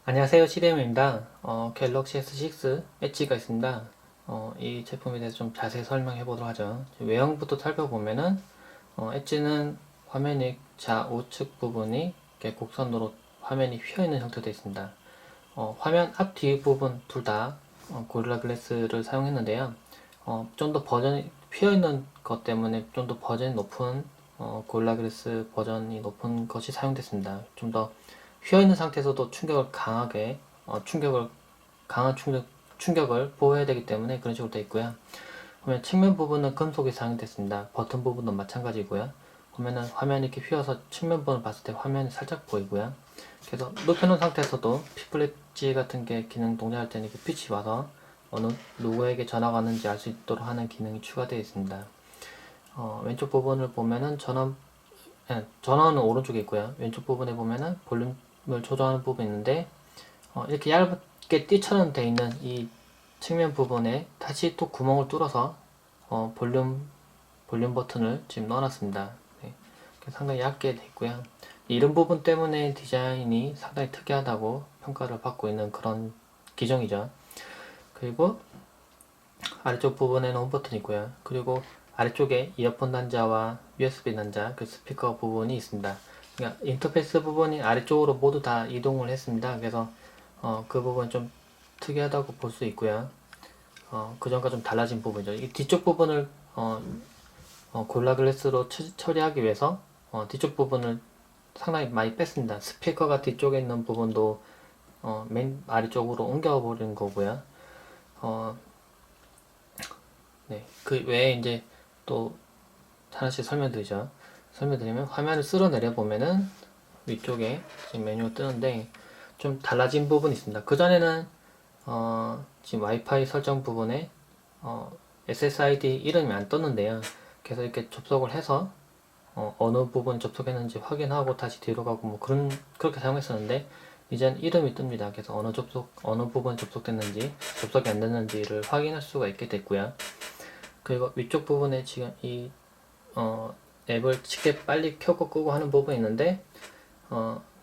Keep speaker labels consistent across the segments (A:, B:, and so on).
A: 안녕하세요, CDM입니다. 갤럭시 S6 엣지가 있습니다. 이 제품에 대해서 좀 자세히 설명해 보도록 하죠. 외형부터 살펴보면은, 엣지는 화면이 좌우측 부분이 이렇게 곡선으로 화면이 휘어있는 형태로 되어 있습니다. 화면 앞, 뒤 부분 둘 다 고릴라 글래스를 사용했는데요. 좀 더 버전이 휘어있는 것 때문에 좀 더 버전이 높은 고릴라 글래스 버전이 높은 것이 사용됐습니다. 좀 더 휘어있는 상태에서도 충격을 강하게 강한 충격을 보호해야 되기 때문에 그런 식으로 되어 있고요. 보면 측면 부분은 금속이 사용됐습니다. 버튼 부분도 마찬가지고요. 보면은 화면이 이렇게 휘어서 측면 부분을 봤을 때 화면이 살짝 보이고요. 그래서 눕혀놓은 상태에서도 피플랩지 같은 게 기능 동작할 때는 이렇게 빛이 와서 누구에게 전화가 왔는지 알 수 있도록 하는 기능이 추가되어 있습니다. 왼쪽 부분을 보면은 전원은 오른쪽에 있고요. 왼쪽 부분에 보면은 볼륨을 조정하는 부분이 있는데, 이렇게 얇게 띠처럼 되어 있는 이 측면 부분에 다시 또 구멍을 뚫어서 볼륨 버튼을 지금 넣어놨습니다. 네. 상당히 얇게 되어 있고요. 이런 부분 때문에 디자인이 상당히 특이하다고 평가를 받고 있는 그런 기종이죠. 그리고 아래쪽 부분에는 홈 버튼이 있고요. 그리고 아래쪽에 이어폰 단자와 USB 단자, 그 스피커 부분이 있습니다. 그러니까 인터페이스 부분이 아래쪽으로 모두 다 이동을 했습니다. 그래서 그 부분 좀 특이하다고 볼 수 있고요. 그전과 좀 달라진 부분이죠. 이 뒤쪽 부분을 골라 글래스로 처리하기 위해서 뒤쪽 부분을 상당히 많이 뺐습니다. 스피커가 뒤쪽에 있는 부분도 맨 아래쪽으로 옮겨버린 거고요. 어, 네. 그 외에 이제 또 하나씩 설명드리면 화면을 쓸어내려 보면은 위쪽에 지금 메뉴가 뜨는데 좀 달라진 부분이 있습니다. 그전에는 지금 와이파이 설정 부분에 SSID 이름이 안 떴는데요. 그래서 이렇게 접속을 해서 어느 부분 접속했는지 확인하고 다시 뒤로 가고 뭐 그렇게 사용했었는데 이젠 이름이 뜹니다. 그래서 어느 부분 접속됐는지 접속이 안 됐는지를 확인할 수가 있게 됐고요. 그리고 위쪽 부분에 지금 이 앱을 쉽게 빨리 켜고 끄고 하는 부분이 있는데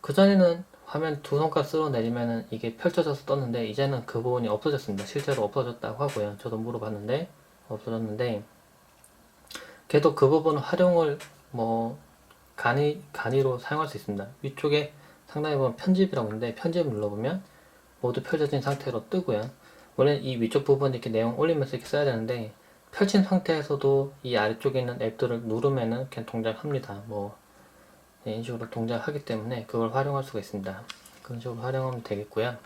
A: 그전에는 화면 두 손가락 쓸어 내리면은 이게 펼쳐져서 떴는데 이제는 그 부분이 없어졌습니다. 실제로 없어졌다고 하고요. 저도 물어봤는데 없어졌는데 걔도 그 부분 활용을 뭐 간이로 사용할 수 있습니다. 위쪽에 상단에 보면 편집이라고 있는데 편집을 눌러보면 모두 펼쳐진 상태로 뜨고요. 원래 이 위쪽 부분 이렇게 내용 올리면서 이렇게 써야 되는데 펼친 상태에서도 이 아래쪽에 있는 앱들을 누르면은 그냥 동작합니다. 뭐 이런 식으로 동작하기 때문에 그걸 활용할 수가 있습니다. 그런 식으로 활용하면 되겠고요.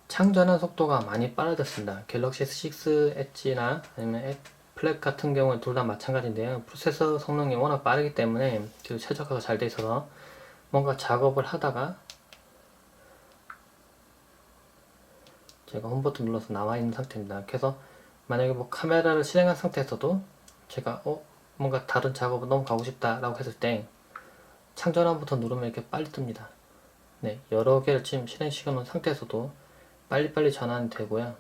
A: 창전환 속도가 많이 빨라졌습니다. 갤럭시 S6 엣지나 아니면 플랩 같은 경우는 둘 다 마찬가지인데요. 프로세서 성능이 워낙 빠르기 때문에 그 최적화가 잘 돼 있어서 뭔가 작업을 하다가 제가 홈버튼 눌러서 나와 있는 상태입니다. 그래서 만약에 뭐 카메라를 실행한 상태에서도 제가 뭔가 다른 작업을 넘어가고 싶다 라고 했을 때 창전환부터 누르면 이렇게 빨리 뜹니다. 네, 여러 개를 지금 실행시켜 놓은 상태에서도 빨리빨리 전환이 되고요.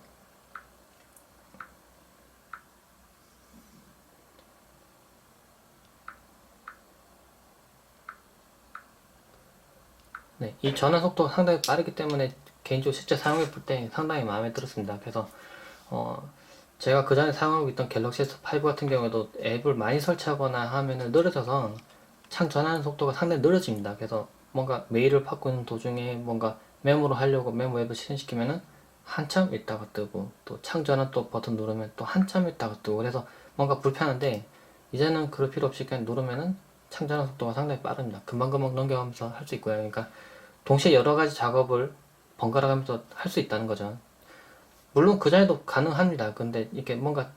A: 네, 이 전환 속도가 상당히 빠르기 때문에 개인적으로 실제 사용해 볼 때 상당히 마음에 들었습니다. 그래서 제가 그 전에 사용하고 있던 갤럭시 S5 같은 경우에도 앱을 많이 설치하거나 하면은 느려져서 창 전환 속도가 상당히 느려집니다. 그래서 뭔가 메일을 받고 있는 도중에 뭔가 메모를 하려고 메모 앱을 실행시키면은 한참 있다가 뜨고 또 창 전환 또 버튼 누르면 또 한참 있다가 뜨고 그래서 뭔가 불편한데 이제는 그럴 필요 없이 그냥 누르면은 창 전환 속도가 상당히 빠릅니다. 금방금방 넘겨가면서 할 수 있고요. 그러니까 동시에 여러 가지 작업을 번갈아 가면서 할 수 있다는 거죠. 물론 그 전에도 가능합니다. 근데 이렇게 뭔가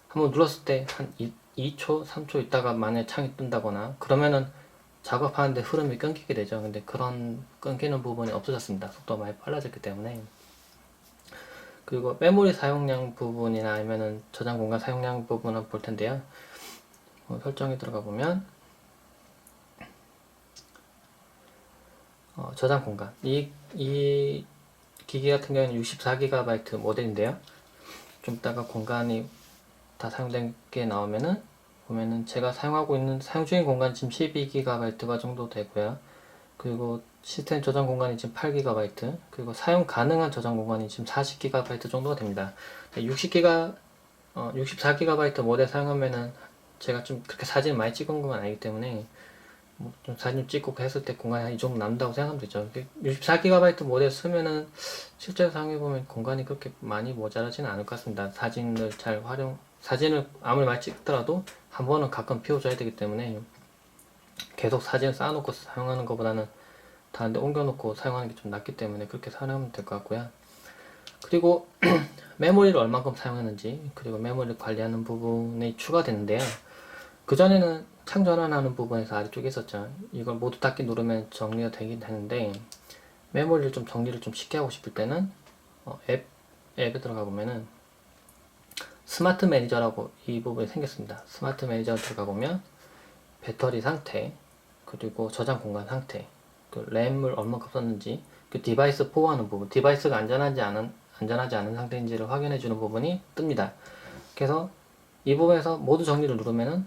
A: 한번 눌렀을 때 한 2초, 3초 있다가 만약에 창이 뜬다거나 그러면은 작업하는데 흐름이 끊기게 되죠. 근데 그런 끊기는 부분이 없어졌습니다. 속도가 많이 빨라졌기 때문에. 그리고 메모리 사용량 부분이나 아니면은 저장 공간 사용량 부분을 볼 텐데요. 설정에 들어가 보면 저장 공간 이 기기 같은 경우는 64GB 모델인데요. 좀 이따가 공간이 다 사용된 게 나오면은 보면은 제가 사용 중인 공간 지금 12GB 정도 되고요. 그리고 시스템 저장 공간이 지금 8GB, 그리고 사용 가능한 저장 공간이 지금 40GB 정도가 됩니다. 64GB 모델 사용하면은 제가 좀 그렇게 사진을 많이 찍은 건 아니기 때문에 뭐 좀 사진 찍고 했을 때 공간이 한 이 정도 남는다고 생각하면 되죠. 64GB 모델 쓰면은 실제로 사용해보면 공간이 그렇게 많이 모자라지는 않을 것 같습니다. 사진을 아무리 많이 찍더라도 한 번은 가끔 비워줘야 되기 때문에 계속 사진을 쌓아놓고 사용하는 것보다는 다른 데 옮겨놓고 사용하는 게 좀 낫기 때문에 그렇게 사용하면 될 것 같고요. 그리고 메모리를 얼마큼 사용하는지, 그리고 메모리를 관리하는 부분이 추가되는데요. 그전에는 창 전환하는 부분에서 아래쪽에 있었죠. 이걸 모두 닫기 누르면 정리가 되긴 되는데, 메모리를 좀 정리를 좀 쉽게 하고 싶을 때는 앱에 들어가 보면은 스마트 매니저라고 이 부분이 생겼습니다. 스마트 매니저 들어가 보면 배터리 상태, 그리고 저장 공간 상태, 그 램을 얼마큼 썼는지, 그 디바이스 보호하는 부분, 디바이스가 안전하지 않은 상태인지를 확인해 주는 부분이 뜹니다. 그래서 이 부분에서 모두 정리를 누르면은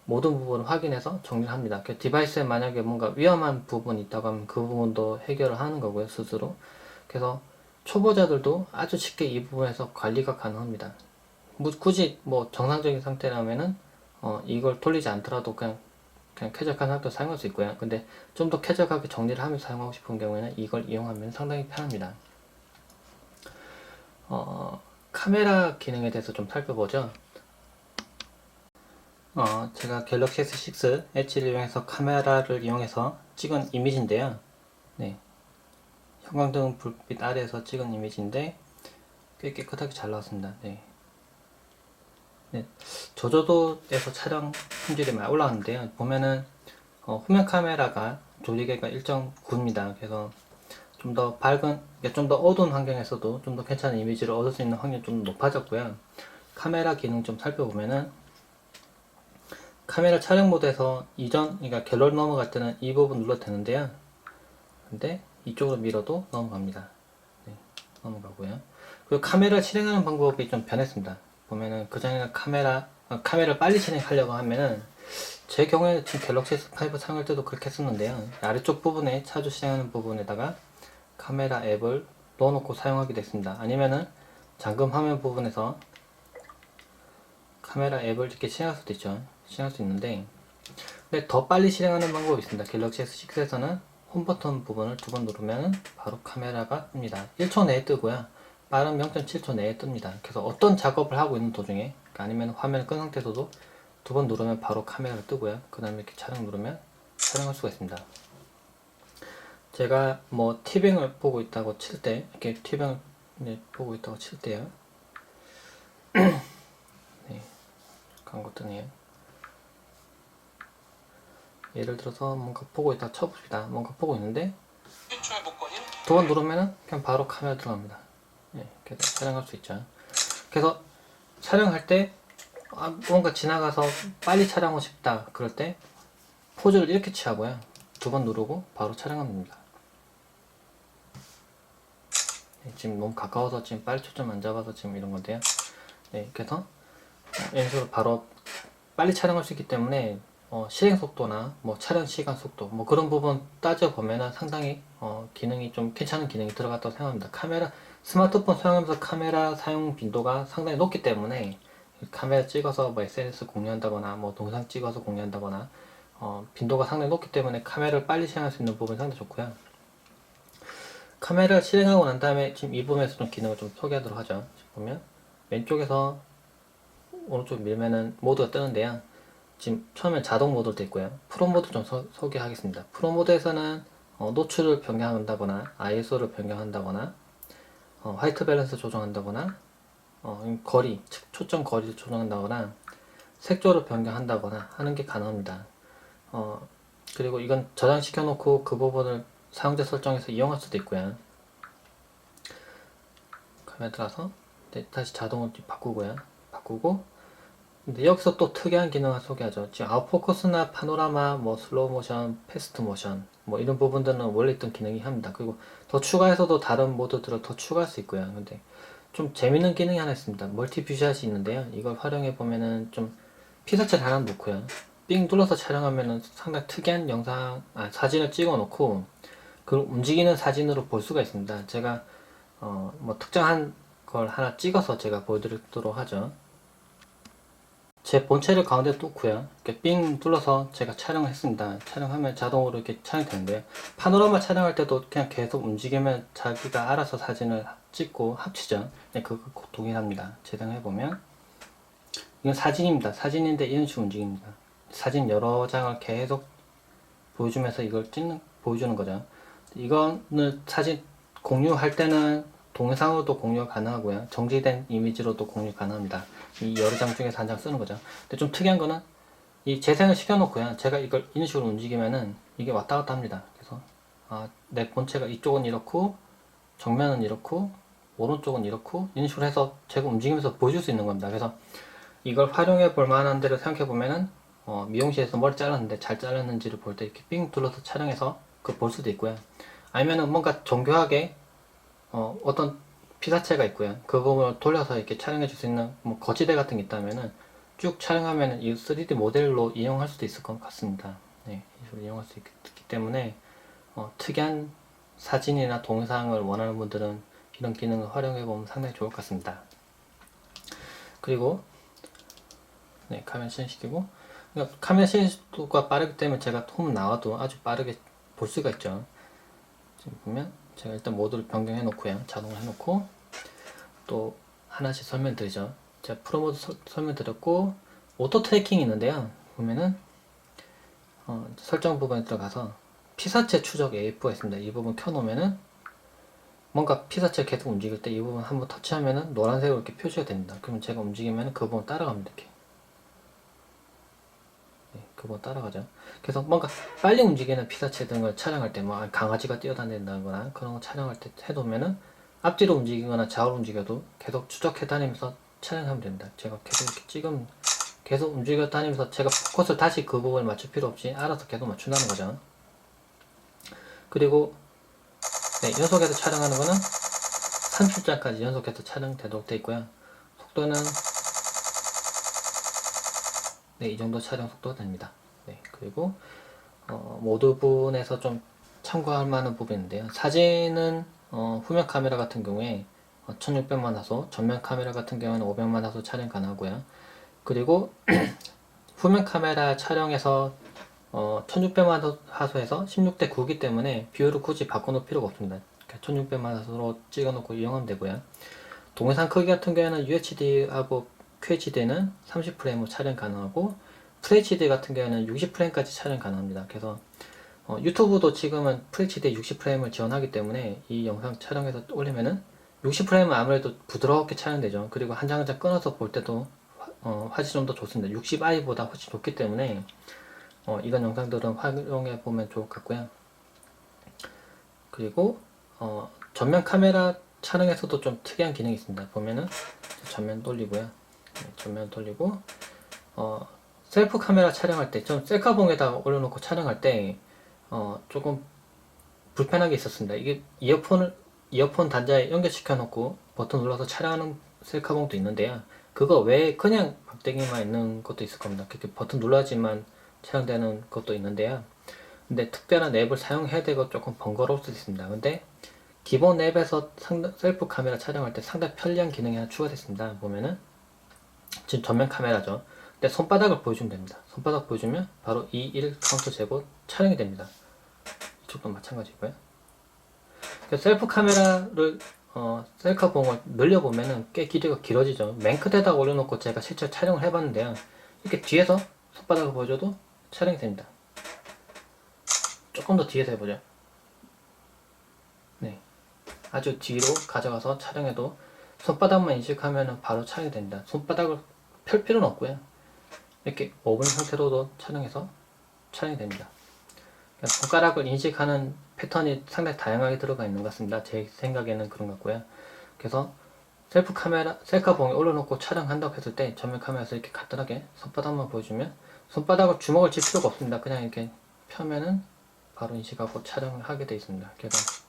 A: 모든 부분을 확인해서 정리를 합니다. 그 디바이스에 만약에 뭔가 위험한 부분이 있다고 하면 그 부분도 해결을 하는 거고요, 스스로. 그래서 초보자들도 아주 쉽게 이 부분에서 관리가 가능합니다. 굳이 뭐 정상적인 상태라면은 이걸 돌리지 않더라도 그냥 쾌적한 상태로 사용할 수 있고요. 근데 좀 더 쾌적하게 정리를 하면서 사용하고 싶은 경우에는 이걸 이용하면 상당히 편합니다. 카메라 기능에 대해서 좀 살펴보죠. 제가 갤럭시 S6 엣지를 이용해서 카메라를 이용해서 찍은 이미지인데요. 네. 형광등 불빛 아래에서 찍은 이미지인데 꽤 깨끗하게 잘 나왔습니다. 네. 네. 저조도에서 촬영 품질이 많이 올라왔는데요. 보면은 후면 카메라가 조리개가 1.9입니다. 그래서 좀 더 밝은, 좀 더 어두운 환경에서도 좀 더 괜찮은 이미지를 얻을 수 있는 확률이 좀 높아졌고요. 카메라 기능 좀 살펴보면은 카메라 촬영 모드에서 그러니까 갤러리 넘어갈 때는 이 부분 눌러도 되는데요. 근데 이쪽으로 밀어도 넘어갑니다. 네, 넘어가고요. 그리고 카메라 실행하는 방법이 좀 변했습니다. 보면은 그전에는 카메라를 빨리 실행하려고 하면은 제 경우에는 지금 갤럭시 S5 사용할 때도 그렇게 했었는데요. 아래쪽 부분에 차주 실행하는 부분에다가 카메라 앱을 넣어놓고 사용하게 됐습니다. 아니면은 잠금 화면 부분에서 카메라 앱을 이렇게 실행할 수도 있죠. 실행할 수 있는데, 근데 더 빨리 실행하는 방법이 있습니다. 갤럭시 S6에서는 홈 버튼 부분을 두 번 누르면 바로 카메라가 뜹니다. 1초 내에 뜨고요. 빠른 0.7초 내에 뜹니다. 그래서 어떤 작업을 하고 있는 도중에, 아니면 화면을 끈 상태에서도 두 번 누르면 바로 카메라가 뜨고요. 그 다음에 이렇게 촬영 누르면 촬영할 수가 있습니다. 제가 뭐 티빙을 보고 있다고 칠 때, 이렇게 티빙을 보고 있다고 칠 때요. 네, 광고 뜨네요. 예를 들어서 뭔가 보고 있다 쳐봅시다. 뭔가 보고 있는데 두 번 누르면은 그냥 바로 카메라 들어갑니다. 네, 그래서 촬영할 수 있죠. 그래서 촬영할 때 뭔가 지나가서 빨리 촬영하고 싶다 그럴 때 포즈를 이렇게 취하고요. 두 번 누르고 바로 촬영하면 됩니다. 네, 지금 너무 가까워서 지금 빨리 초점 안 잡아서 지금 이런 건데요. 네, 그래서 이런 식으로 바로 빨리 촬영할 수 있기 때문에 실행 속도나 뭐 촬영 시간 속도 뭐 그런 부분 따져보면 상당히 기능이 좀 괜찮은 기능이 들어갔다고 생각합니다. 스마트폰 사용하면서 카메라 사용 빈도가 상당히 높기 때문에 카메라 찍어서 뭐 SNS 공유한다거나 뭐 동상 찍어서 공유한다거나 빈도가 상당히 높기 때문에 카메라를 빨리 실행할 수 있는 부분이 상당히 좋고요. 카메라를 실행하고 난 다음에 지금 이 부분에서 좀 기능을 좀 소개하도록 하죠. 보면 왼쪽에서 오른쪽 밀면은 모드가 뜨는데요. 지금 처음엔 자동 모드로 되어 있고요. 프로 모드 좀 소개하겠습니다. 프로 모드에서는 노출을 변경한다거나 ISO를 변경한다거나 화이트 밸런스 조정한다거나 초점 거리를 조정한다거나 색조를 변경한다거나 하는 게 가능합니다. 그리고 이건 저장시켜 놓고 그 부분을 사용자 설정에서 이용할 수도 있고요. 카메라 들어가서 다시 자동으로 바꾸고 근데 여기서 또 특이한 기능을 소개하죠. 지금 아웃포커스나 파노라마, 뭐 슬로우 모션, 패스트 모션 뭐 이런 부분들은 원래 있던 기능이 합니다. 그리고 더 추가해서도 다른 모드들을 더 추가할 수 있고요. 근데 좀 재밌는 기능이 하나 있습니다. 멀티 뷰샷이 있는데요. 이걸 활용해 보면은 좀 피사체를 하나 놓고요. 삥 둘러서 촬영하면은 상당히 특이한 사진을 찍어 놓고 그 움직이는 사진으로 볼 수가 있습니다. 제가 뭐 특정한 걸 하나 찍어서 제가 보여드리도록 하죠. 제 본체를 가운데 뚫고요. 이렇게 삥 둘러서 제가 촬영을 했습니다. 촬영하면 자동으로 이렇게 촬영이 되는데요. 파노라마 촬영할 때도 그냥 계속 움직이면 자기가 알아서 사진을 찍고 합치죠. 네, 그거 동일합니다. 재생해보면 이건 사진입니다. 사진인데 이런 식으로 움직입니다. 사진 여러 장을 계속 보여주면서 이걸 보여주는 거죠. 이거는 사진 공유할 때는 동영상으로도 공유가 가능하고요. 정지된 이미지로도 공유 가능합니다. 이 여러 장 중에서 한 장 쓰는 거죠. 근데 좀 특이한 거는 이 재생을 시켜놓고요. 제가 이걸 이런 식으로 움직이면은 이게 왔다 갔다 합니다. 그래서 내 본체가 이쪽은 이렇고 정면은 이렇고 오른쪽은 이렇고 이런 식으로 해서 제가 움직이면서 보여줄 수 있는 겁니다. 그래서 이걸 활용해 볼 만한 데를 생각해 보면은 미용실에서 머리 잘랐는데 잘 잘랐는지를 볼 때 이렇게 삥 둘러서 촬영해서 그걸 볼 수도 있고요. 아니면은 뭔가 정교하게 어떤 피사체가 있고요. 그 부분을 돌려서 이렇게 촬영해 줄 수 있는 뭐 거치대 같은 게 있다면은 쭉 촬영하면은 이 3D 모델로 이용할 수도 있을 것 같습니다. 네, 이걸 이용할 수 있기 때문에 특이한 사진이나 동영상을 원하는 분들은 이런 기능을 활용해 보면 상당히 좋을 것 같습니다. 그리고 네, 카메라 실행시키고 그러니까 카메라 실행 속도가 빠르기 때문에 제가 홈 나와도 아주 빠르게 볼 수가 있죠. 지금 보면 제가 일단 모드를 변경해 놓고요. 자동으로 해놓고 또 하나씩 설명드리죠. 제가 프로 모드 설명드렸고 오토 트래킹이 있는데요. 보면은 설정 부분에 들어가서 피사체 추적 AF가 있습니다. 이 부분 켜놓으면은 뭔가 피사체 계속 움직일 때 이 부분 한번 터치하면은 노란색으로 이렇게 표시가 됩니다. 그러면 제가 움직이면 그 부분 따라갑니다. 이렇게. 네, 그 부분 따라가죠. 그래서 뭔가 빨리 움직이는 피사체 등을 촬영할 때, 뭐 강아지가 뛰어다닌다거나 그런 거 촬영할 때 해놓으면은 앞뒤로 움직이거나 좌우로 움직여도 계속 추적해 다니면서 촬영하면 됩니다. 제가 계속 이렇게 찍으면 계속 움직여 다니면서 제가 포커스를 다시 그 부분을 맞출 필요 없이 알아서 계속 맞춘다는 거죠. 그리고 네, 연속해서 촬영하는 거는 30장까지 연속해서 촬영되도록 되어 있고요. 속도는 네, 이 정도 촬영 속도가 됩니다. 네, 그리고 모드 부분에서 좀 참고할 만한 부분인데요. 사진은 후면 카메라 같은 경우에 1600만 화소, 전면 카메라 같은 경우는 500만 화소 촬영 가능하고요. 그리고 후면 카메라 촬영에서 1600만 화소에서 16대 9이기 때문에 비율을 굳이 바꿔놓을 필요가 없습니다. 1600만 화소로 찍어놓고 이용하면 되고요. 동영상 크기 같은 경우에는 UHD하고 QHD는 30프레임으로 촬영 가능하고 FHD 같은 경우에는 60프레임까지 촬영 가능합니다. 그래서 유튜브도 지금은 FHD 60프레임을 지원하기 때문에 이 영상 촬영해서 올리면은 60프레임은 아무래도 부드럽게 촬영되죠. 그리고 한 장 한 장 끊어서 볼 때도 화질이 좀 더 좋습니다. 60i보다 훨씬 좋기 때문에 이런 영상들은 활용해 보면 좋을 것 같고요. 그리고 전면 카메라 촬영에서도 좀 특이한 기능이 있습니다. 보면은 전면 돌리고요. 네, 전면 돌리고 셀프 카메라 촬영할 때 좀 셀카봉에다가 올려놓고 촬영할 때 조금 불편한 게 있었습니다. 이게 이어폰 단자에 연결시켜 놓고 버튼 눌러서 촬영하는 셀카봉도 있는데요. 그거 외에 그냥 막대기만 있는 것도 있을 겁니다. 그렇게 버튼 눌러야지만 촬영되는 것도 있는데요. 근데 특별한 앱을 사용해야 되고 조금 번거로울 수도 있습니다. 근데 기본 앱에서 셀프 카메라 촬영할 때 상당히 편리한 기능이 하나 추가됐습니다. 보면은 지금 전면 카메라죠. 근데 손바닥을 보여주면 됩니다. 손바닥 보여주면 바로 2, 1 카운트 재고 촬영이 됩니다. 이쪽도 마찬가지고요. 셀프 카메라를 셀카봉을 늘려보면은 꽤 길이가 길어지죠. 맨 끝에다 올려놓고 제가 실제 촬영을 해봤는데요. 이렇게 뒤에서 손바닥을 보여줘도 촬영이 됩니다. 조금 더 뒤에서 해보죠. 네, 아주 뒤로 가져가서 촬영해도 손바닥만 인식하면 바로 촬영이 됩니다. 손바닥을 펼 필요는 없고요. 이렇게 5분 상태로도 촬영해서 촬영이 됩니다. 손가락을 인식하는 패턴이 상당히 다양하게 들어가 있는 것 같습니다. 제 생각에는 그런 것 같고요. 그래서 셀프 카메라, 셀카봉에 올려놓고 촬영한다고 했을 때 전면 카메라에서 이렇게 간단하게 손바닥만 보여주면 손바닥을 주먹을 쥘 필요가 없습니다. 그냥 이렇게 펴면은 바로 인식하고 촬영을 하게 되어 있습니다. 그래서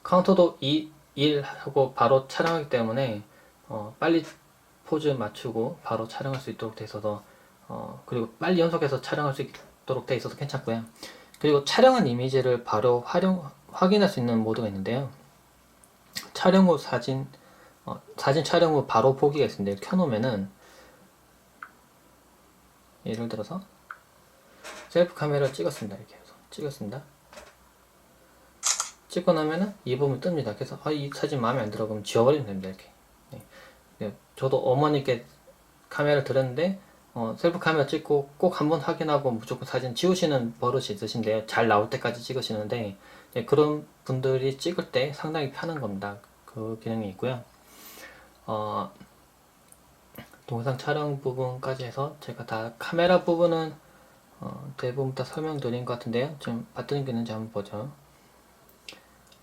A: 카운터도 2, 1 하고 바로 촬영하기 때문에 빨리 포즈 맞추고 바로 촬영할 수 있도록 되어 있어서 그리고 빨리 연속해서 촬영할 수 있도록 되어 있어서 괜찮고요. 그리고 촬영한 이미지를 바로 확인할 수 있는 모드가 있는데요. 촬영 후 사진 촬영 후 바로 보기가 있습니다. 이렇게 켜놓으면은, 예를 들어서 셀프 카메라를 찍었습니다. 이렇게 해서 찍었습니다. 찍고 나면은 이 부분 뜹니다. 그래서 이 사진 마음에 안 들어 그러면 지워버리면 됩니다. 이렇게. 네. 저도 어머니께 카메라 드렸는데 셀프 카메라 찍고 꼭 한번 확인하고 무조건 사진 지우시는 버릇이 있으신데요. 잘 나올 때까지 찍으시는데, 네, 그런 분들이 찍을 때 상당히 편한 겁니다. 그 기능이 있고요. 동영상 촬영 부분까지 해서 제가 다 카메라 부분은 대부분 다 설명드린 것 같은데요. 지금 봤던 게 있는지 한번 보죠.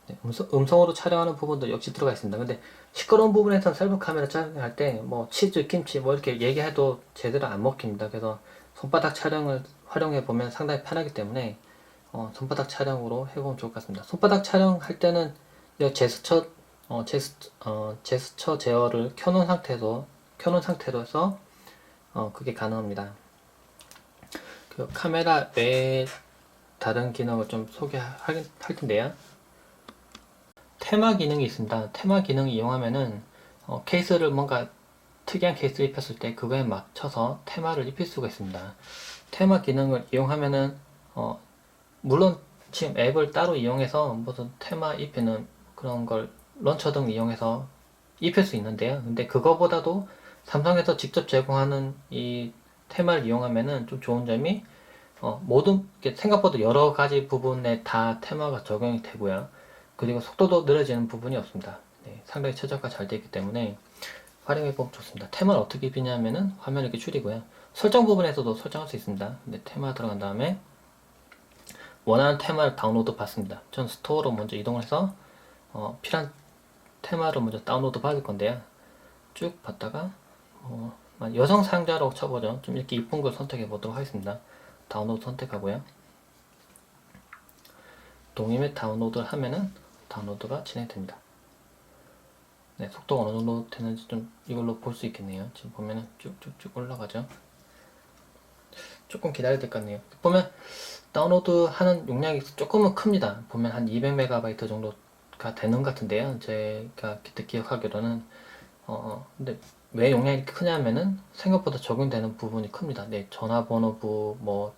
A: 네, 음성으로 촬영하는 부분도 역시 들어가 있습니다. 근데 시끄러운 부분에서 셀프 카메라 촬영할 때 뭐 치즈, 김치 뭐 이렇게 얘기해도 제대로 안 먹힙니다. 그래서 손바닥 촬영을 활용해 보면 상당히 편하기 때문에 손바닥 촬영으로 해보면 좋을 것 같습니다. 손바닥 촬영할 때는 제스처 제어를 켜놓은 상태로서 그게 가능합니다. 그 카메라 외에 다른 기능을 좀 소개할 텐데요. 테마 기능이 있습니다. 테마 기능을 이용하면은 케이스를 뭔가 특이한 케이스를 입혔을 때 그거에 맞춰서 테마를 입힐 수가 있습니다. 테마 기능을 이용하면은 물론 지금 앱을 따로 이용해서 무슨 테마 입히는 그런 걸 런처 등 이용해서 입힐 수 있는데요. 근데 그거보다도 삼성에서 직접 제공하는 이 테마를 이용하면은 좀 좋은 점이 모든 생각보다 여러 가지 부분에 다 테마가 적용이 되고요. 그리고 속도도 느려지는 부분이 없습니다. 네, 상당히 최적화 잘 되어 있기 때문에 활용해보면 좋습니다. 테마를 어떻게 입히냐면은 화면을 이렇게 줄이고요. 설정 부분에서도 설정할 수 있습니다. 근데 테마 들어간 다음에 원하는 테마를 다운로드 받습니다. 전 스토어로 먼저 이동을 해서 필요한 테마를 먼저 다운로드 받을 건데요. 쭉 받다가 여성 사용자라고 쳐보죠. 좀 이렇게 이쁜 걸 선택해 보도록 하겠습니다. 다운로드 선택하고요. 동의및 다운로드를 하면은 다운로드가 진행됩니다. 네, 속도가 어느 정도 되는지 좀 이걸로 볼 수 있겠네요. 지금 보면은 쭉쭉쭉 올라가죠. 조금 기다려야 될 것 같네요. 보면 다운로드 하는 용량이 조금은 큽니다. 보면 한 200MB 정도가 되는 것 같은데요. 제가 그때 기억하기로는 근데 왜 용량이 이렇게 크냐면은 생각보다 적용되는 부분이 큽니다. 네, 전화번호부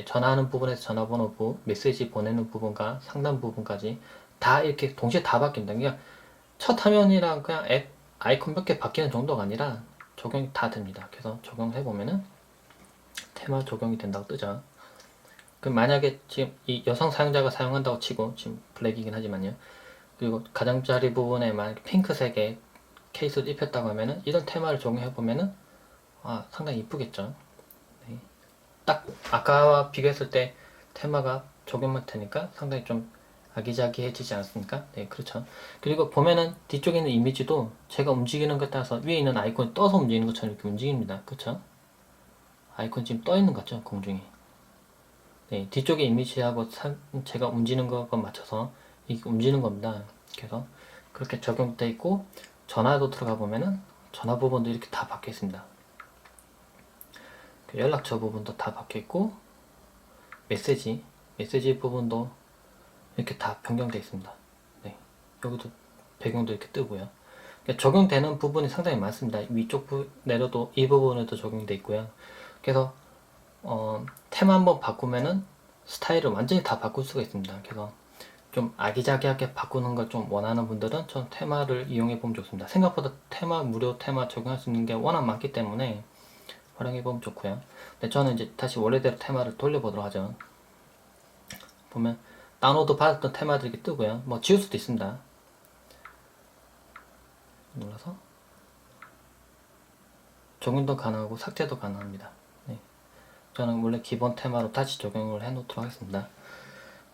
A: 전화하는 부분에서 전화번호부, 메시지 보내는 부분과 상담 부분까지 다 이렇게 동시에 다 바뀝니다. 그러니까 첫 화면이랑 그냥 앱 아이콘 몇 개 바뀌는 정도가 아니라 적용이 다 됩니다. 그래서 적용해 보면은 테마 적용이 된다고 뜨죠. 그럼 만약에 지금 이 여성 사용자가 사용한다고 치고, 지금 블랙이긴 하지만요. 그리고 가장자리 부분에 만약에 핑크색의 케이스를 입혔다고 하면은 이런 테마를 적용해 보면은 상당히 이쁘겠죠. 네. 딱 아까와 비교했을 때 테마가 적용만 되니까 상당히 좀 아기자기해지지 않습니까? 네, 그렇죠. 그리고 보면은 뒤쪽에 있는 이미지도 제가 움직이는 것에 따라서 위에 있는 아이콘이 떠서 움직이는 것처럼 이렇게 움직입니다. 그렇죠? 아이콘 지금 떠 있는 것 같죠? 공중에. 네, 뒤쪽에 이미지하고 제가 움직이는 것과 맞춰서 이게 움직이는 겁니다. 그래서 그렇게 적용되어 있고, 전화도 들어가 보면은 전화 부분도 이렇게 다 박혀 있습니다. 연락처 부분도 다 박혀 있고, 메시지 부분도 이렇게 다 변경되어 있습니다. 네, 여기도 배경도 이렇게 뜨고요. 그러니까 적용되는 부분이 상당히 많습니다. 위쪽 내려도 이 부분에도 적용되어 있고요. 그래서 테마 한번 바꾸면은 스타일을 완전히 다 바꿀 수가 있습니다. 그래서 좀 아기자기하게 바꾸는 걸 좀 원하는 분들은 전 테마를 이용해 보면 좋습니다. 생각보다 무료 테마 적용할 수 있는 게 워낙 많기 때문에 활용해 보면 좋고요. 근데 저는 이제 다시 원래대로 테마를 돌려보도록 하죠. 보면 다운로드 받았던 테마들이 이렇게 뜨고요. 뭐 지울 수도 있습니다. 눌러서 적용도 가능하고 삭제도 가능합니다. 네. 저는 원래 기본 테마로 다시 적용을 해 놓도록 하겠습니다.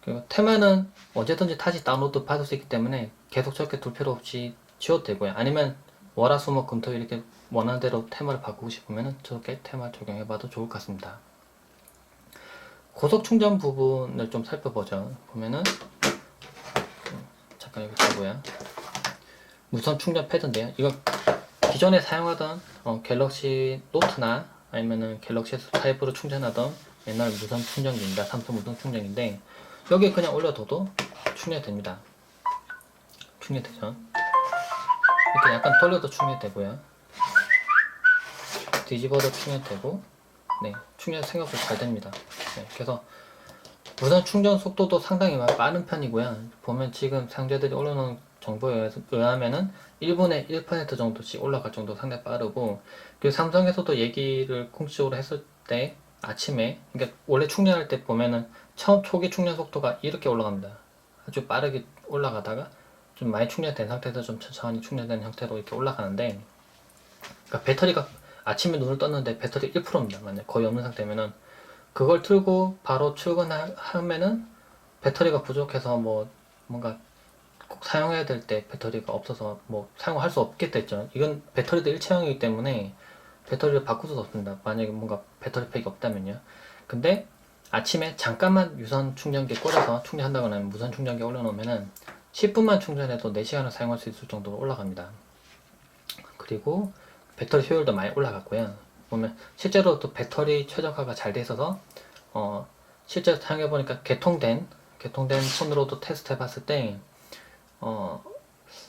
A: 그리고 테마는 언제든지 다시 다운로드 받을 수 있기 때문에 계속 저렇게 둘 필요 없이 지워도 되고요. 아니면 월화수목 금토일 이렇게 원하는 대로 테마를 바꾸고 싶으면 저렇게 테마 적용해 봐도 좋을 것 같습니다. 고속 충전 부분을 좀 살펴보죠. 보면은 잠깐 여기 보고요. 무선 충전 패드인데요. 이거 기존에 사용하던 갤럭시 노트나 아니면은 갤럭시 S 타입으로 충전하던 옛날 무선 충전기입니다. 삼성 무선 충전기인데 여기에 그냥 올려둬도 충전됩니다. 충전되죠. 이렇게 약간 돌려도 충전되고요. 뒤집어도 충전되고, 네, 충전 생각보다 잘 됩니다. 네, 그래서 무선 충전 속도도 상당히 빠른 편이고요. 보면 지금 상자들이 올려놓은 정보에 의하면은 1분에 1% 정도씩 올라갈 정도 상당히 빠르고, 그리고 삼성에서도 얘기를 공식적으로 했을 때 아침에, 그러니까 원래 충전할 때 보면은 초기 충전 속도가 이렇게 올라갑니다. 아주 빠르게 올라가다가 좀 많이 충전된 상태에서 좀 천천히 충전된 형태로 이렇게 올라가는데, 그러니까 배터리가 아침에 눈을 떴는데 배터리 1%입니다. 만약 거의 없는 상태면은 그걸 틀고 바로 출근하면은 배터리가 부족해서 뭐 뭔가 꼭 사용해야 될 때 배터리가 없어서 뭐 사용할 수 없겠다 했죠. 이건 배터리도 일체형이기 때문에 배터리를 바꿀 수 없습니다. 만약에 뭔가 배터리 팩이 없다면요. 근데 아침에 잠깐만 유선 충전기 꽂아서 충전한다거나 무선 충전기 올려놓으면은 10분만 충전해도 4시간을 사용할 수 있을 정도로 올라갑니다. 그리고 배터리 효율도 많이 올라갔고요. 보면 실제로 또 배터리 최적화가 잘 돼 있어서 실제로 사용해 보니까 개통된 폰으로도 테스트 해봤을 때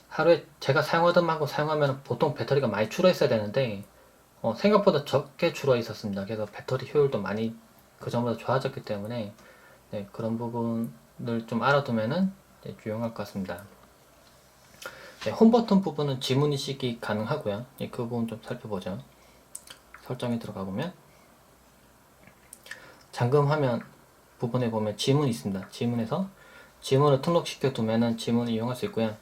A: 하루에 제가 사용하던 만큼 사용하면 보통 배터리가 많이 줄어 있어야 되는데 생각보다 적게 줄어 있었습니다. 그래서 배터리 효율도 많이 그 전보다 좋아졌기 때문에 네, 그런 부분을 좀 알아두면은 네, 유용할 것 같습니다. 네, 홈 버튼 부분은 지문 인식이 가능하고요. 네, 그 부분 좀 살펴보죠. 설정에 들어가 보면 잠금 화면 부분에 보면 지문이 있습니다. 지문에서 지문을 등록시켜 두면은 지문을 이용할 수 있고요.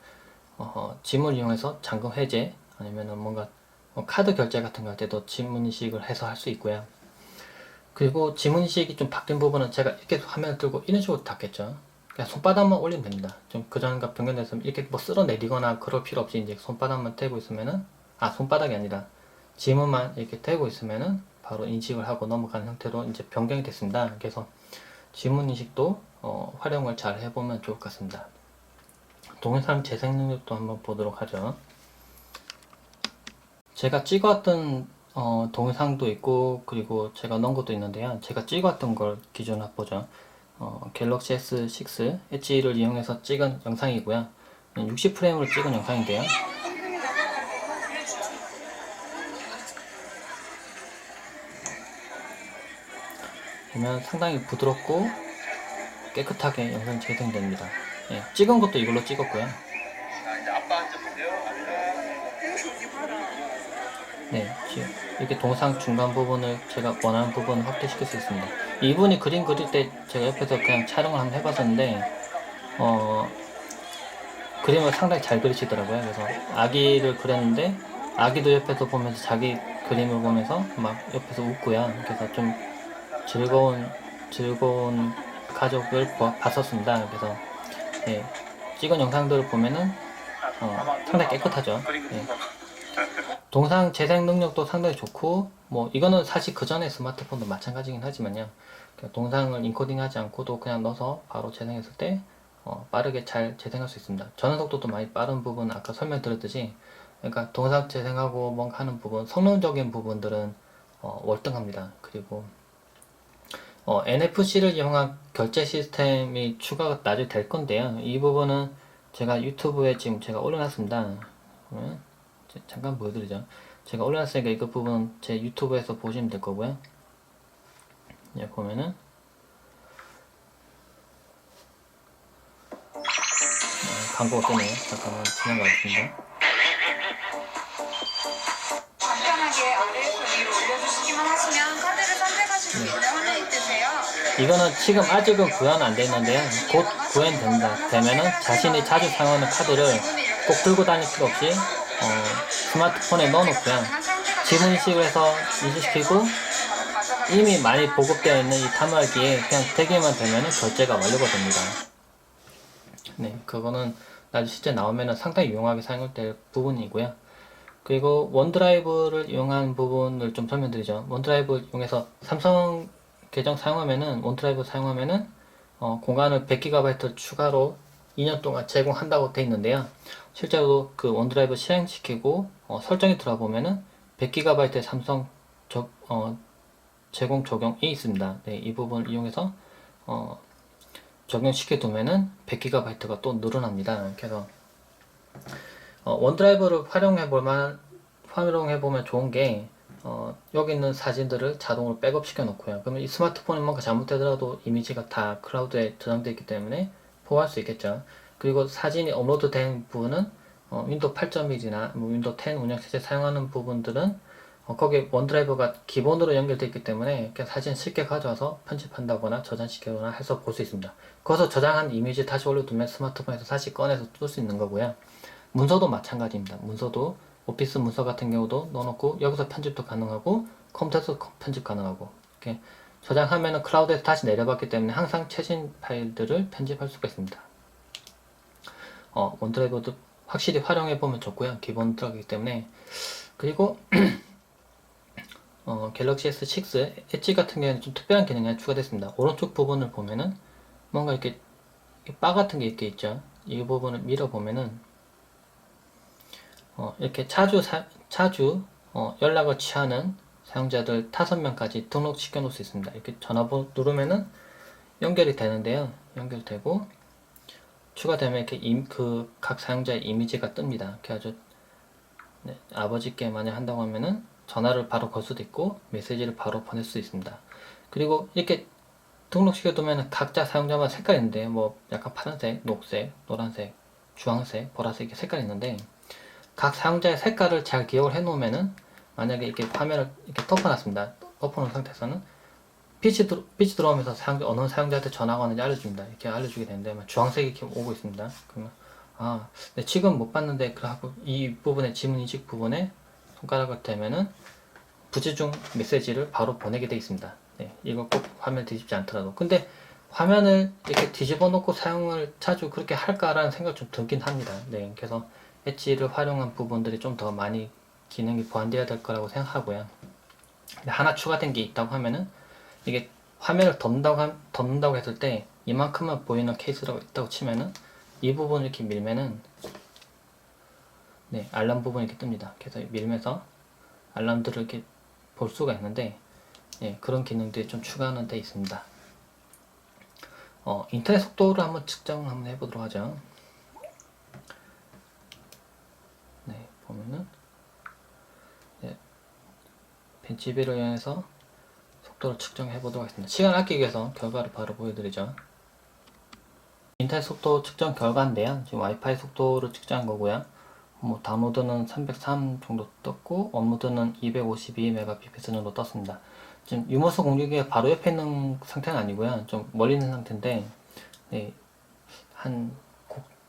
A: 지문을 이용해서 잠금 해제 아니면은 뭔가 카드 결제 같은 거 할 때도 지문 인식을 해서 할 수 있고요. 그리고 지문 인식이 좀 바뀐 부분은 제가 이렇게 화면을 들고 이런 식으로 닫겠죠. 그냥 손바닥만 올리면 됩니다. 좀 그전과 변경돼서 이렇게 뭐 쓸어내리거나 그럴 필요 없이 이제 손바닥만 대고 있으면은 손바닥이 아니라 지문만 이렇게 대고 있으면은 바로 인식을 하고 넘어가는 형태로 이제 변경이 됐습니다. 그래서 지문 인식도 활용을 잘 해보면 좋을 것 같습니다. 동영상 재생 능력도 한번 보도록 하죠. 제가 찍어왔던 동영상도 있고 그리고 제가 넣은 것도 있는데요. 제가 찍어왔던 걸 기준으로 보죠. 갤럭시 S6 엣지를 이용해서 찍은 영상이고요. 60프레임으로 찍은 영상인데요. 보면 상당히 부드럽고 깨끗하게 영상이 재생됩니다. 예, 찍은 것도 이걸로 찍었고요. 네, 이렇게 동영상 중간 부분을 제가 원하는 부분을 확대시킬 수 있습니다. 이분이 그림 그릴 때 제가 옆에서 그냥 촬영을 한번 해봤었는데 그림을 상당히 잘 그리시더라고요. 그래서 아기를 그렸는데 아기도 옆에서 보면서 자기 그림을 보면서 막 옆에서 웃고요. 그래서 좀 즐거운 가족을 봤었습니다. 그래서 예, 찍은 영상들을 보면은 상당히 깨끗하죠. 예. 동상 재생 능력도 상당히 좋고 뭐 이거는 사실 그 전에 스마트폰도 마찬가지긴 하지만요. 동상을 인코딩하지 않고도 그냥 넣어서 바로 재생했을 때 빠르게 잘 재생할 수 있습니다. 전원 속도도 많이 빠른 부분 아까 설명드렸듯이 그러니까 동상 재생하고 뭔가 하는 부분 성능적인 부분들은 월등합니다. 그리고 NFC를 이용한 결제 시스템이 추가가 나중에 될 건데요. 이 부분은 제가 유튜브에 지금 제가 올려놨습니다. 잠깐 보여드리죠. 제가 올려놨으니까 이거 부분 제 유튜브에서 보시면 될 거고요. 여기 보면은 광고가 뜨네요. 잠깐만 지나가겠습니다.
B: 간편하게 아래에서 위로 올려주시기만 하시면 카드를 선택하시고 있는 화면이 뜨세요.
A: 이거는 지금 아직은 구현 안 됐는데요. 곧 구현됩니다. 되면은 자신이 자주 사용하는 카드를 꼭 들고 다닐 필요 없이 스마트폰에 넣어놓고요. 지문 인식을 해서 인식시키고 이미 많이 보급되어 있는 이 단말기에 그냥 대기만 되면은 결제가 완료가 됩니다. 네, 그거는 나중에 실제 나오면은 상당히 유용하게 사용될 부분이고요. 그리고 원드라이브를 이용한 부분을 좀 설명드리죠. 원드라이브 이용해서 삼성 계정 사용하면은 원드라이브 사용하면은 공간을 100GB 추가로 2년 동안 제공한다고 되어 있는데요. 실제로 그 원드라이브 실행시키고 설정에 들어가 보면은 100GB의 삼성 제공 적용이 있습니다. 네, 이 부분을 이용해서 적용시켜 두면은 100GB가 또 늘어납니다. 그래서 원드라이브를 활용해 보면 좋은 게 여기 있는 사진들을 자동으로 백업 시켜 놓고요. 그러면 이 스마트폰이 뭔가 잘못되더라도 이미지가 다 클라우드에 저장되어 있기 때문에 보호할 수 있겠죠. 그리고 사진이 업로드 된 부분은 윈도우 8.1이나 윈도우 10 운영체제 사용하는 부분들은 거기에 원드라이브가 기본으로 연결되어 있기 때문에 그냥 사진 쉽게 가져와서 편집한다거나 저장시키거나 해서 볼 수 있습니다. 거기서 저장한 이미지 다시 올려두면 스마트폰에서 다시 꺼내서 쓸 수 있는 거고요. 문서도 마찬가지입니다. 문서도 오피스 문서 같은 경우도 넣어놓고 여기서 편집도 가능하고 컴퓨터에서 편집 가능하고 이렇게 저장하면 클라우드에서 다시 내려받기 때문에 항상 최신 파일들을 편집할 수가 있습니다. 원드라이브도 확실히 활용해보면 좋고요. 기본 들어가기 때문에. 그리고 갤럭시 S6 엣지 같은 경우에는 좀 특별한 기능이 추가됐습니다. 오른쪽 부분을 보면은 뭔가 이렇게 바 같은 게 이렇게 있죠. 이 부분을 밀어보면은 이렇게 자주 연락을 취하는 사용자들 5명까지 등록시켜 놓을 수 있습니다. 이렇게 전화번호 누르면은 연결이 되는데요. 연결되고 추가되면 이렇게 각 사용자의 이미지가 뜹니다. 그래가지고 아버지께 만약 한다고 하면은 전화를 바로 걸 수도 있고 메시지를 바로 보낼 수 있습니다. 그리고 이렇게 등록시켜 두면 각자 사용자마다 색깔이 있는데 뭐 약간 파란색, 녹색, 노란색, 주황색, 보라색 이렇게 색깔이 있는데 각 사용자의 색깔을 잘 기억을 해 놓으면은 만약에 이렇게 화면을 이렇게 덮어놨습니다. 덮어놓은 상태에서는 빛이 들어오면서 어느 사용자한테 전화가 오는지 알려줍니다. 이렇게 알려주게 되는데 주황색이 이렇게 오고 있습니다. 그러면 네, 지금 못 봤는데 그하고 이 부분에 지문 인식 부분에 손가락을 대면은 부재중 메시지를 바로 보내게 되어 있습니다. 네, 이거 꼭 화면 뒤집지 않더라도. 근데 화면을 이렇게 뒤집어 놓고 사용을 자주 그렇게 할까라는 생각 좀 들긴 합니다. 네, 그래서 엣지를 활용한 부분들이 좀 더 많이 기능이 보완되어야 될 거라고 생각하고요. 근데 하나 추가된 게 있다고 하면은 이게 화면을 덮는다고 했을 때 이만큼만 보이는 케이스라고 있다고 치면은 이 부분을 이렇게 밀면은 네, 알람 부분이 이렇게 뜹니다. 그래서 밀면서 알람들을 이렇게 볼 수가 있는데 예, 그런 기능들이 좀 추가는 돼 있습니다. 인터넷 속도를 한번 측정을 한번 해보도록 하죠. 네, 보면은 예, 벤치비를 이용해서 속도를 측정해 보도록 하겠습니다. 시간 아끼기 위해서 결과를 바로 보여드리죠. 인터넷 속도 측정 결과인데요. 지금 와이파이 속도를 측정한 거고요. 뭐 다운로드는 303 정도 떴고 업로드는 252Mbps 정도 떴습니다. 지금 유머스 공유기가 바로 옆에 있는 상태는 아니고요. 좀 멀리 있는 상태인데 네,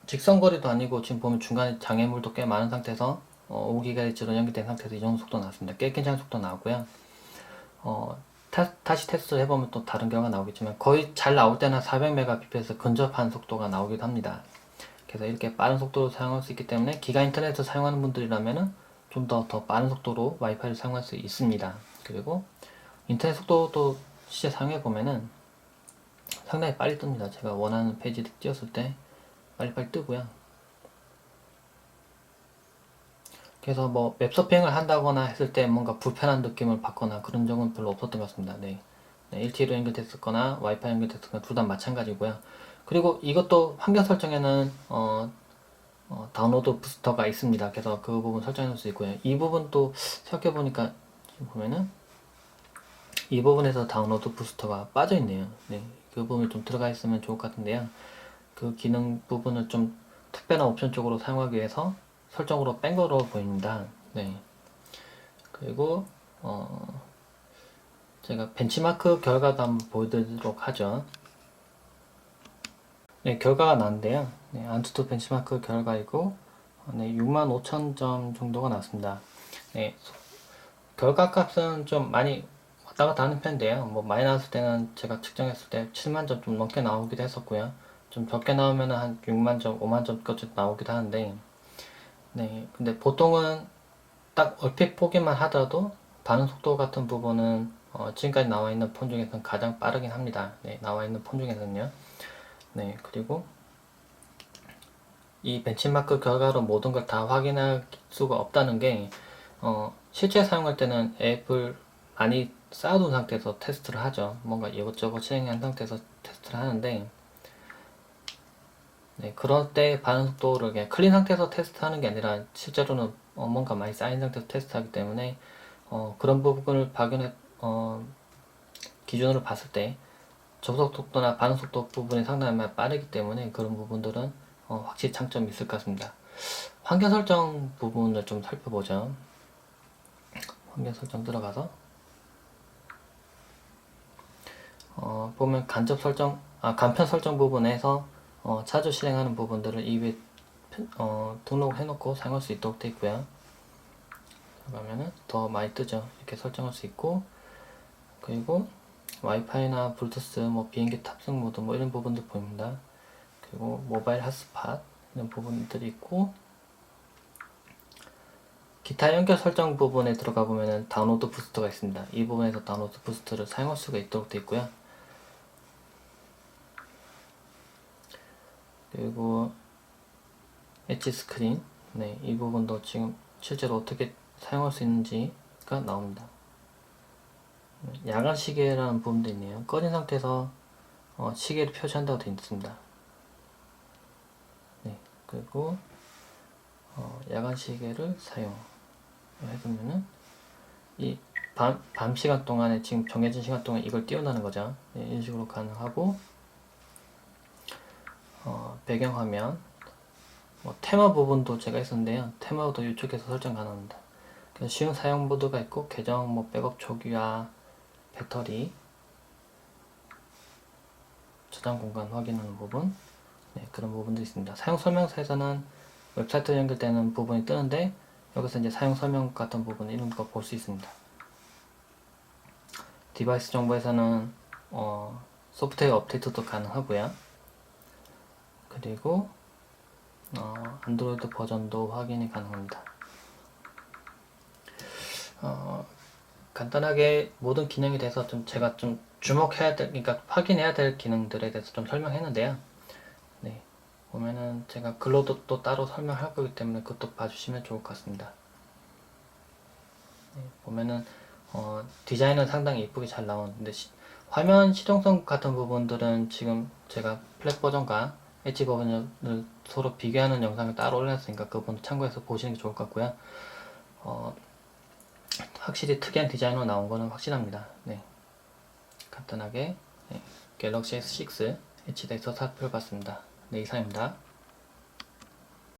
A: 직선거리도 아니고 지금 보면 중간에 장애물도 꽤 많은 상태에서 5GHz로 연결된 상태에서 이 정도 속도 나왔습니다. 꽤 괜찮은 속도 나오고요. 다시 테스트 해보면 또 다른 결과가 나오겠지만 거의 잘 나올 때는 400Mbps 근접한 속도가 나오기도 합니다. 그래서 이렇게 빠른 속도로 사용할 수 있기 때문에 기가 인터넷을 사용하는 분들이라면은 좀 더 빠른 속도로 와이파이를 사용할 수 있습니다. 그리고 인터넷 속도도 실제 사용해 보면은 상당히 빨리 뜹니다. 제가 원하는 페이지를 띄웠을 때 빨리빨리 뜨고요. 그래서 뭐 웹서핑을 한다거나 했을 때 뭔가 불편한 느낌을 받거나 그런 적은 별로 없었던 것 같습니다. 네. LTE로 연결됐었거나 와이파이 연결됐었거나 둘 다 마찬가지고요. 그리고 이것도 환경 설정에는 다운로드 부스터가 있습니다. 그래서 그 부분 설정해 놓을 수 있고요. 이 부분 또 생각해 보니까 지금 보면은 이 부분에서 다운로드 부스터가 빠져 있네요. 네. 그 부분이 좀 들어가 있으면 좋을 것 같은데요. 그 기능 부분을 좀 특별한 옵션 쪽으로 사용하기 위해서 설정으로 뺀 거로 보입니다. 네. 그리고 제가 벤치마크 결과도 한번 보여드리도록 하죠. 네, 결과가 나왔는데요. 네, 안투투 벤치마크 결과이고 네, 65,000점 정도가 나왔습니다. 네, 결과 값은 좀 많이 왔다 갔다 하는 편인데요. 뭐 많이 나왔을 때는 제가 측정했을 때 7만점 좀 넘게 나오기도 했었고요. 좀 적게 나오면 한 6만점, 5만점까지 나오기도 하는데 네, 근데 보통은 딱 얼핏 보기만 하더라도 반응 속도 같은 부분은 지금까지 나와 있는 폰 중에서는 가장 빠르긴 합니다. 네, 나와 있는 폰 중에서는요. 네, 그리고 이 벤치마크 결과로 모든 걸 다 확인할 수가 없다는 게 실제 사용할 때는 앱을 많이 쌓아둔 상태에서 테스트를 하죠. 뭔가 이것저것 실행한 상태에서 테스트를 하는데, 네, 그럴 때 반응 속도를 그냥 클린 상태에서 테스트하는 게 아니라 실제로는 뭔가 많이 쌓인 상태에서 테스트하기 때문에 그런 부분을 기준으로 봤을 때 접속 속도나 반응 속도 부분이 상당히 많이 빠르기 때문에 그런 부분들은 확실히 장점이 있을 것 같습니다. 환경 설정 부분을 좀 살펴보죠. 환경 설정 들어가서 보면 간편 설정 부분에서 자주 실행하는 부분들을 이 위에 등록해 놓고 사용할 수 있도록 되어 있고요. 그러면은 더 많이 뜨죠. 이렇게 설정할 수 있고, 그리고 와이파이나 블루투스, 뭐 비행기 탑승 모드 뭐 이런 부분들 보입니다. 그리고 모바일 핫스팟 이런 부분들이 있고, 기타 연결 설정 부분에 들어가 보면은 다운로드 부스터가 있습니다. 이 부분에서 다운로드 부스트를 사용할 수가 있도록 되어 있고요. 그리고 엣지 스크린, 네, 이 부분도 지금 실제로 어떻게 사용할 수 있는지가 나옵니다. 야간 시계라는 부분도 있네요. 꺼진 상태에서 시계를 표시한다고 되어 있습니다. 네, 그리고 야간 시계를 사용해보면은 이 밤 시간 동안에 지금 정해진 시간 동안 이걸 띄운다는 거죠. 네, 이런 식으로 가능하고, 배경화면, 테마 부분도 제가 있었는데요. 테마도 이쪽에서 설정 가능합니다. 쉬운 사용 모드가 있고, 계정, 백업 초기화, 배터리, 저장 공간 확인하는 부분, 네, 그런 부분도 있습니다. 사용 설명서에서는 웹사이트 연결되는 부분이 뜨는데, 여기서 이제 사용 설명 같은 부분 이런 거 볼 수 있습니다. 디바이스 정보에서는 소프트웨어 업데이트도 가능하고요. 그리고 안드로이드 버전도 확인이 가능합니다. 간단하게 모든 기능에 대해서 제가 주목해야 될, 그러니까 확인해야 될 기능들에 대해서 좀 설명했는데요. 네, 보면은 제가 글로도 또 따로 설명할 거기 때문에 그것도 봐주시면 좋을 것 같습니다. 네, 보면은 디자인은 상당히 이쁘게 잘 나오는데 화면 실용성 같은 부분들은 지금 제가 플랫 버전과 엣지 버전을 서로 비교하는 영상을 따로 올렸으니까 그 부분 참고해서 보시는 게 좋을 것 같고요. 확실히 특이한 디자인으로 나온 거는 확실합니다. 네, 간단하게 갤럭시 S6 엣지에 대해서 살펴봤습니다. 네, 이상입니다.